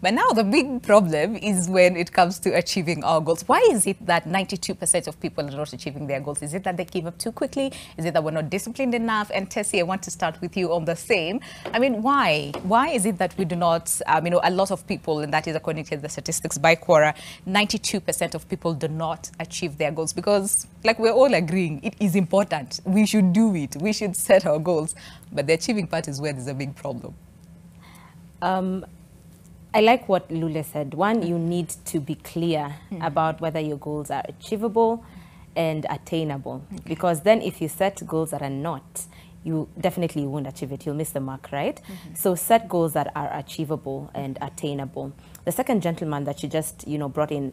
But now the big problem is when it comes to achieving our goals. Why is it that 92% of people are not achieving their goals? Is it that they give up too quickly? Is it that we're not disciplined enough? And Tessie, I want to start with you on the same. I mean, why? Why is it that we do not, a lot of people, and that is according to the statistics by Quora, 92% of people do not achieve their goals? Because, like, we're all agreeing, it is important. We should do it. We should set our goals. But the achieving part is where there's a big problem. I like what Lule said. One, you need to be clear about whether your goals are achievable and attainable. Because then if you set goals that are not, you definitely won't achieve it. You'll miss the mark, right? So set goals that are achievable and attainable. The second gentleman that you just, brought in,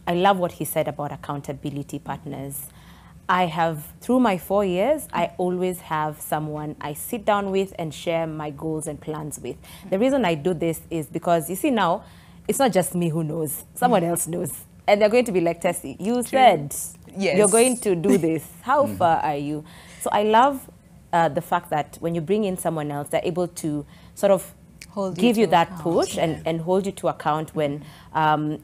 I love what he said about accountability partners. I have, through my 4 years, I always have someone I sit down with and share my goals and plans with. The reason I do this is because, you see now, it's not just me who knows. Someone else knows. And they're going to be like, Tessie, you said you're going to do this. How far are you? So I love the fact that when you bring in someone else, they're able to sort of give you that push and hold you to account when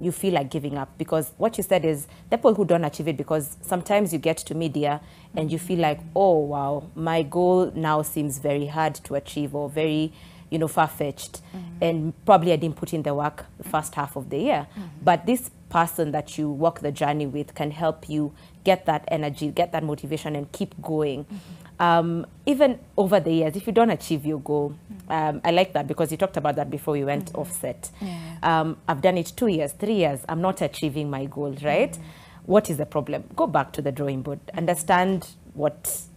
you feel like giving up. Because what you said is the people who don't achieve it, because sometimes you get to media and you feel like, oh, wow, my goal now seems very hard to achieve or very, far-fetched. And probably I didn't put in the work the first half of the year. But this person that you walk the journey with can help you get that energy, get that motivation and keep going. Even over the years, if you don't achieve your goal, I like that because you talked about that before we went offset. I've done it 2 years, 3 years, I'm not achieving my goal, right? What is the problem? Go back to the drawing board, understand what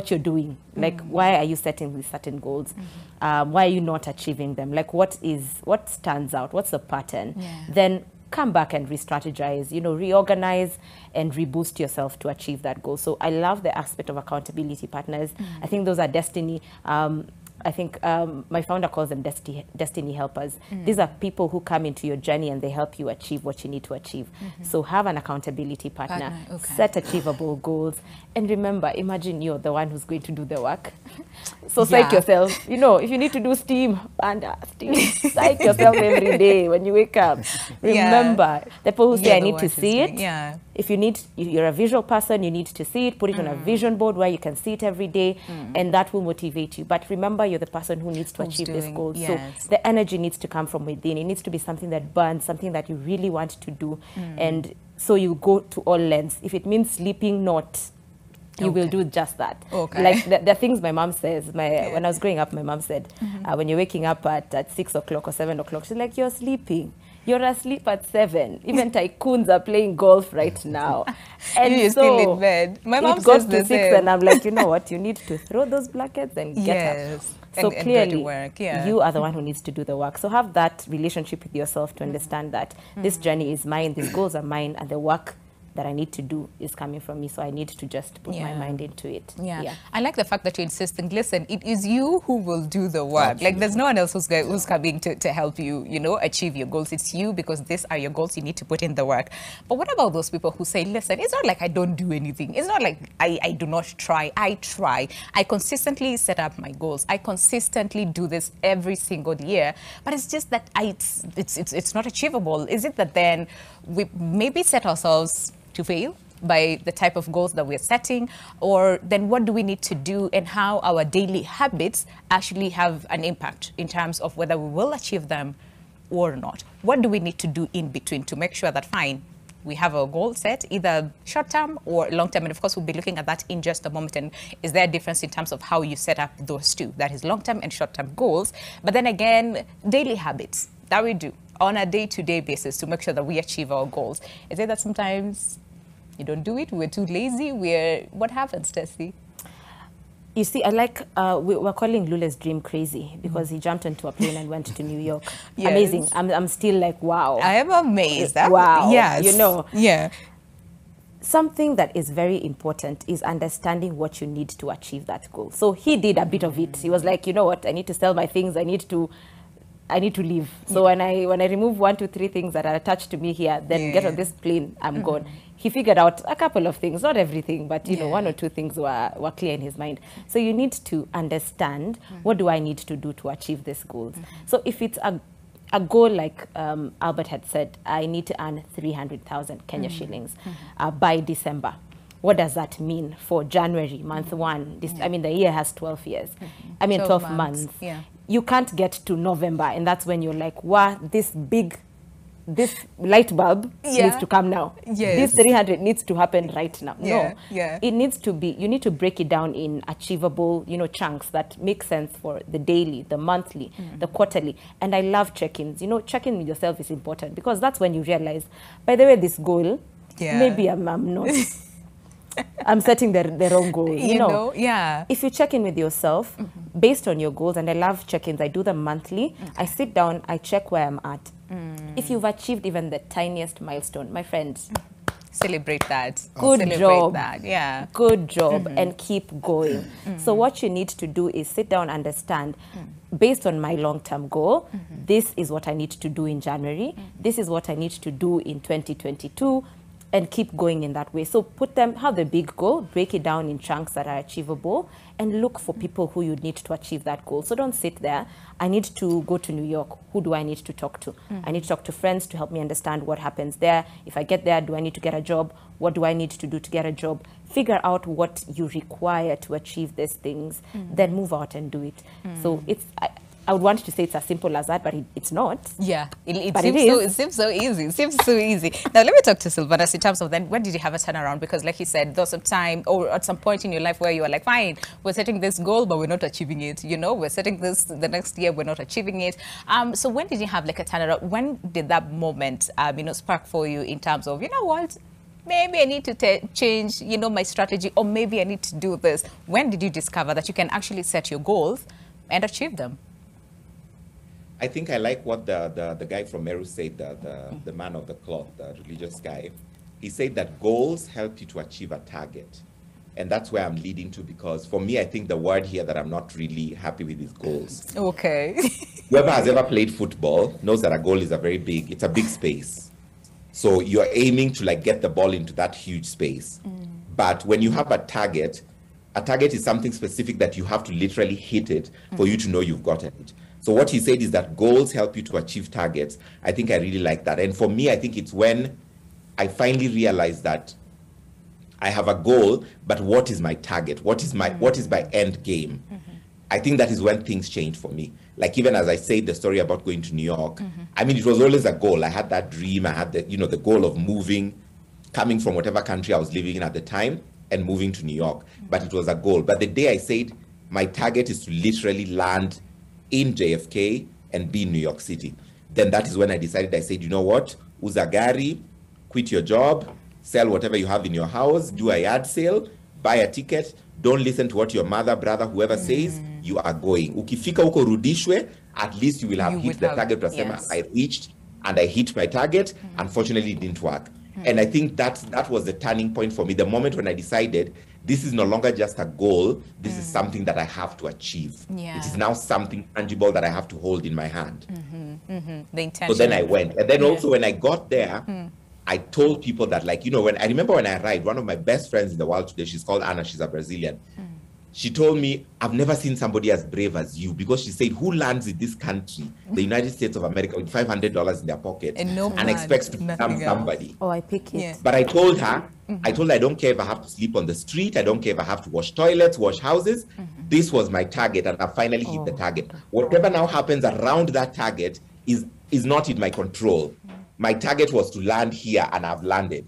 you're doing. Like, why are you setting these certain goals? Why are you not achieving them? Like, what stands out? What's the pattern? Then come back and re-strategize, reorganize and reboost yourself to achieve that goal. So I love the aspect of accountability partners. I think those are destiny. I think my founder calls them destiny helpers. These are people who come into your journey and they help you achieve what you need to achieve. So have an accountability partner, set achievable goals, and remember, imagine you're the one who's going to do the work. So psych yourself. If you need to do steam, psych yourself every day when you wake up. Remember, the people who say, I need to see it. If you're a visual person, you need to see it, put it on a vision board where you can see it every day, and that will motivate you. But remember, you're the person who needs to achieve this goal. So the energy needs to come from within. It needs to be something that burns, something that you really want to do. And so you go to all lengths. If it means sleeping not, you will do just that. Like the things my mom says, when I was growing up, my mom said, when you're waking up at 6 o'clock or 7 o'clock, she's like, you're sleeping. You're asleep at 7. Even tycoons are playing golf right now. And you're still in bed. My mom goes to 6 and I'm like, you know what? You need to throw those blankets and get up. So clearly, you are the one who needs to do the work. So have that relationship with yourself to understand that this journey is mine, these goals are mine, and the work that I need to do is coming from me. So I need to just put my mind into it. I like the fact that you're insisting, listen, it is you who will do the work. Absolutely. Like, there's no one else who's coming to help you, achieve your goals. It's you, because these are your goals. You need to put in the work. But what about those people who say, listen, it's not like I don't do anything. It's not like I do not try. I try. I consistently set up my goals. I consistently do this every single year. But it's just that it's not achievable. Is it that then we maybe set ourselves to fail by the type of goals that we're setting? Or then what do we need to do, and how our daily habits actually have an impact in terms of whether we will achieve them or not? What do we need to do in between to make sure that, fine, we have a goal set, either short-term or long-term? And of course, we'll be looking at that in just a moment. And is there a difference in terms of how you set up those two? That is long-term and short-term goals. But then again, daily habits that we do on a day-to-day basis to make sure that we achieve our goals. Is it that sometimes you don't do it, we're too lazy, what happens, Tessie? You see, I like, we're calling Lule's dream crazy because he jumped into a plane and went to New York. Amazing. I'm still like, wow. I am amazed. Wow. Yes. Something that is very important is understanding what you need to achieve that goal. So he did a bit of it. He was like, you know what, I need to sell my things, I need to leave. So when I remove 1, 2, 3 things that are attached to me here, then get on this plane, I'm gone. He figured out a couple of things, not everything, but 1 or 2 things were clear in his mind. So you need to understand, what do I need to do to achieve these goals? So if it's a goal like Albert had said, I need to earn 300,000 Kenya shillings by December. What does that mean for January, month one? I mean, the year has 12 years. I mean, 12 months. Yeah. You can't get to November, and that's when you're like, wow, this light bulb needs to come now. Yes. This 300 needs to happen right now. Yeah. No, Yeah. it needs to be, you need to break it down in achievable, chunks that make sense for the daily, the monthly, the quarterly. And I love check-ins. Check-in with yourself is important, because that's when you realize, by the way, this goal, maybe I'm not. I'm setting the wrong goal. You know? Yeah. If you check in with yourself based on your goals, and I love check-ins, I do them monthly. I sit down, I check where I'm at. If you've achieved even the tiniest milestone, my friends, celebrate that. Good Celebrate job. that. Yeah. Good job, and keep going. So what you need to do is sit down, understand, based on my long-term goal, this is what I need to do in January. This is what I need to do in 2022. And keep going in that way. So have the big goal, break it down in chunks that are achievable, and look for people who you need to achieve that goal. So don't sit there. I need to go to New York. Who do I need to talk to? I need to talk to friends to help me understand what happens there. If I get there, do I need to get a job? What do I need to do to get a job? Figure out what you require to achieve these things, then move out and do it. So I would want to say it's as simple as that, but it's not. Yeah, it seems so easy. It seems so easy. Now, let me talk to Sylvanus in terms of then, when did you have a turnaround? Because like you said, there was some time or at some point in your life where you were like, fine, we're setting this goal, but we're not achieving it. We're setting this the next year, we're not achieving it. So when did you have like a turnaround? When did that moment, spark for you in terms of, what? Maybe I need to change, my strategy, or maybe I need to do this. When did you discover that you can actually set your goals and achieve them? I think I like what the guy from Meru said, the man of the cloth, the religious guy. He said that goals help you to achieve a target. And that's where I'm leading to, because for me, I think the word here that I'm not really happy with is goals. Okay. Whoever has ever played football knows that a goal is it's a big space. So you're aiming to get the ball into that huge space. But when you have a target is something specific that you have to literally hit it for you to know you've gotten it. So what he said is that goals help you to achieve targets. I think I really like that. And for me, I think it's when I finally realized that I have a goal, but what is my target? What is my end game? I think that is when things changed for me. Like, even as I said the story about going to New York, I mean, it was always a goal. I had that dream. I had the goal of coming from whatever country I was living in at the time and moving to New York. But it was a goal. But the day I said my target is to literally land in JFK and be in New York City, then that is when I decided. I said, you know what, Uzagari, quit your job, sell whatever you have in your house, do a yard sale, buy a ticket, don't listen to what your mother, brother, whoever says, you are going. Ukifika huko rudishwe, at least you will have hit the target. Yes. I reached and I hit my target. Unfortunately, it didn't work. And I think that was the turning point for me, the moment when I decided this is no longer just a goal, this is something that I have to achieve. Yeah. It is now something tangible that I have to hold in my hand. The intention. So then I went. And then also when I got there, I told people that, when I remember when I arrived, one of my best friends in the world today, she's called Anna, she's a Brazilian. She told me, I've never seen somebody as brave as you, because she said, who lands in this country, the United States of America, with $500 in their pocket and expects to become somebody? Oh, I pick it. Yeah. But I told her, I don't care if I have to sleep on the street. I don't care if I have to wash toilets, wash houses. This was my target, and I finally hit the target. Whatever now happens around that target is not in my control. My target was to land here, and I've landed.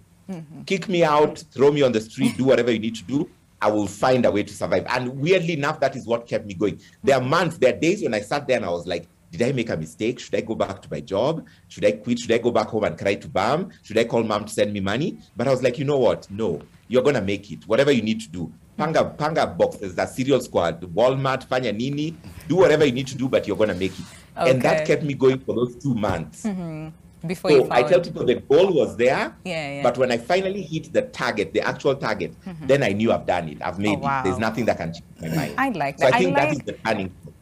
Kick me out, throw me on the street, do whatever you need to do. I will find a way to survive. And weirdly enough, that is what kept me going. There are days when I sat there and I was like, did I make a mistake? Should I go back to my job? Should I quit? Should I go back home and cry to Bam? Should I call Mom to send me money? But I was like, you know what? No, you're going to make it. Whatever you need to do. Panga boxes, the cereal squad, Walmart, Fanya Nini, do whatever you need to do, but you're going to make it. Okay. And that kept me going for those 2 months. Before so I tell people the goal was there, yeah. But when I finally hit the target, the actual target, then I knew I've done it. I've made it. There's nothing that can change my mind. I like that. So I think like, that is the turning point.